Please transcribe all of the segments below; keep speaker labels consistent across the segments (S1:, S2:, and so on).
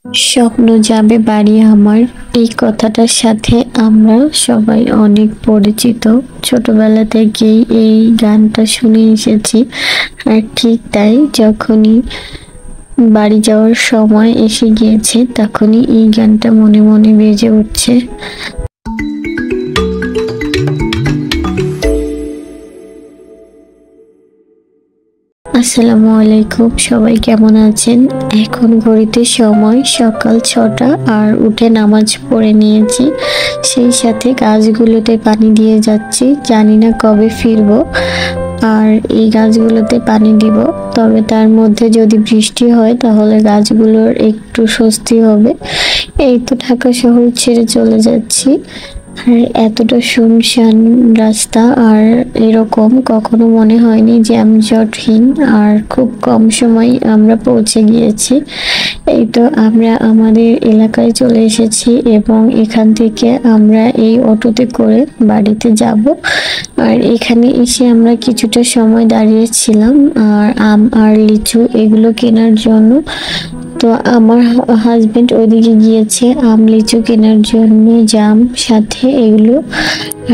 S1: স্বপ্ন যাবে বাড়ি আমার, এই কথাটার সাথে আমরা সবাই অনেক পরিচিত। ছোটবেলা থেকেই এই গানটা শুনে এসেছি। আর ঠিক তাই, যখনই বাড়ি যাওয়ার সময় এসে গিয়েছে তখনই এই গানটা মনে মনে বেজে উঠছে। আসসালামু আলাইকুম, সবাই কেমন আছেন? এখন ঘড়িতে সময় সকাল 6টা, আর উঠে নামাজ পড়ে নিয়েছি। সেই সাথে গাছগুলোতে পানি দিয়ে যাচ্ছি, জানি না কবে ফিরবো আর এই গাছগুলোতে পানি দিব। তবে তার মধ্যে যদি বৃষ্টি হয় তাহলে গাছগুলোর একটু স্বস্তি হবে। এই তো ঢাকা শহর ছেড়ে চলে যাচ্ছি, আর এতটা শুনশান রাস্তা, আর এরকম কখনো মনে হয়নি যানজটহীন। আর খুব কম সময় আমরা পৌঁছে গিয়েছি। এই তো আমরা আমাদের এলাকায় চলে এসেছি এবং এখান থেকে আমরা এই অটোতে করে বাড়িতে যাব। আর এখানে এসে আমরা কিছুটা সময় দাঁড়িয়েছিলাম আর আম আর লিচু এগুলো কেনার জন্য। তো আমার হাজবেন্ড ওইদিকে গিয়েছে আম লিচু কেনার জন্য, জাম সাথে এগুলো।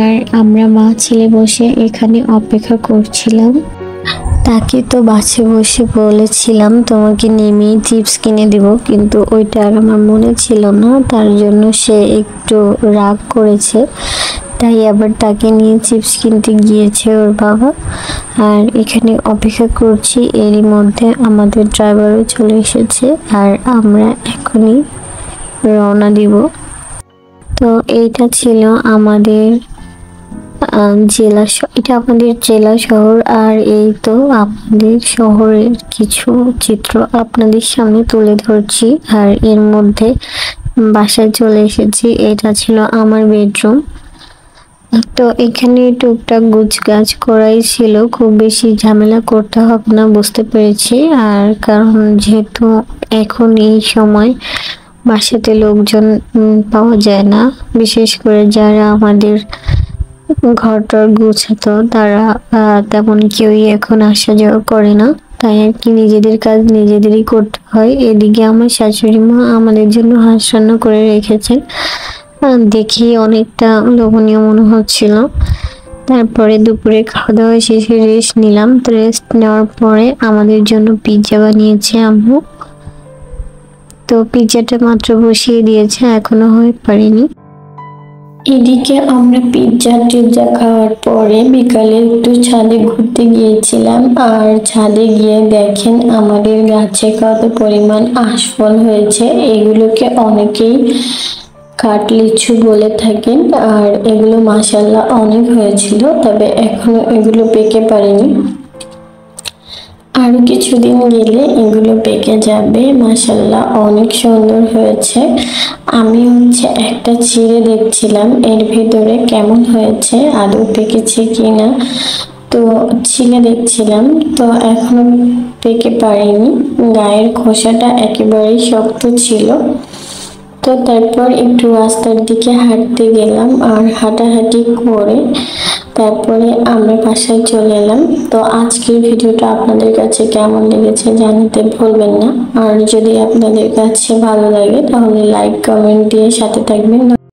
S1: আর আমরা মা ছেলে বসে এখানে অপেক্ষা করছিলাম। তাকে তো বাসে বসে বলেছিলাম তোমাকে নেমেই চিপস কিনে দিব, কিন্তু ওইটা আর আমার মনে ছিল না, তার জন্য সে একটু রাগ করেছে। তাই আবার তাকে নিয়ে চিপস কিনতে গিয়েছে ওর বাবা। আর এখানে অপেক্ষা করছি, এরই মধ্যে আমাদের ড্রাইভারও চলে এসেছে আর আমরা এখনই রওনা দিব। তো এইটা ছিল আমাদের এটা আমাদের জেলা শহর। আর এই তো আমাদের শহরের কিছু চিত্র আপনাদের সামনে তুলে ধরছি। আর এর মধ্যে বাসায় চলে এসেছি, এটা ছিল আমার বেডরুম। তো এখানে টুকটাক গুছগাছ করাই ছিল, খুব বেশি ঝামেলা করতে হবে না বুঝতে পেরেছি। আর কারণ যেহেতু এখন এই সময় বাসাতে লোকজন পাওয়া যায় না, বিশেষ করে যারা আমাদের ঘরটার গুছাতো তারা তেমন কেউই এখন আসা যাওয়া করে না। তাই আর কি নিজেদের কাজ নিজেদেরই করতে হয়। এদিকে আমার শাশুড়ি মা আমাদের জন্য হাঁস রান্না করে রেখেছেন, দেখি অনেকটা লোভনীয় মনে হচ্ছিল। তারপরে দুপুরে খাওয়া দাওয়া শেষে রেস্ট নিলাম। তো রেস্ট নেওয়ার পরে আমাদের জন্য পিৎজা বানিয়েছে আম্মু। তো পিৎজাটা মাত্র বসিয়ে দিয়েছে, এখনো হয়ে পারেনি। এদিকে আমরা টিৎজা খাওয়ার পরে বিকালে একটু ছাদে ঘুরতে গিয়েছিলাম। আর ছাদে গিয়ে দেখেন আমাদের গাছে কত পরিমাণ আঁশফল হয়েছে। এগুলোকে অনেকেই কাঠলিচু বলে থাকেন। আর এগুলো মাশাআল্লাহ অনেক হয়েছিল, তবে এখনো এগুলো পেকে পারেনি। আরো কিছুদিন গেলে এগুলো পেকে যাবে। মাশাআল্লাহ অনেক সুন্দর হয়েছে। আমি একটা ছিঁড়ে দেখছিলাম এর ভিতরে কেমন হয়েছে, আদৌ পেকেছে কিনা। তো ছিঁড়ে দেখছিলাম, তো এখনো পেকে পারেনি, গায়ের খোসাটা একেবারেই শক্ত ছিল। তো তারপর একটু রাস্তার দিকে হাঁটতে গেলাম, আর হাঁটাহাঁটি করে তারপরে আমরা বাসায় চলে এলাম। তো আজকের ভিডিওটা আপনাদের কাছে কেমন লেগেছে জানাতে ভুলবেন না। আর যদি আপনাদের কাছে ভালো লাগে তাহলে লাইক কমেন্ট দিয়ে সাথে থাকবেন।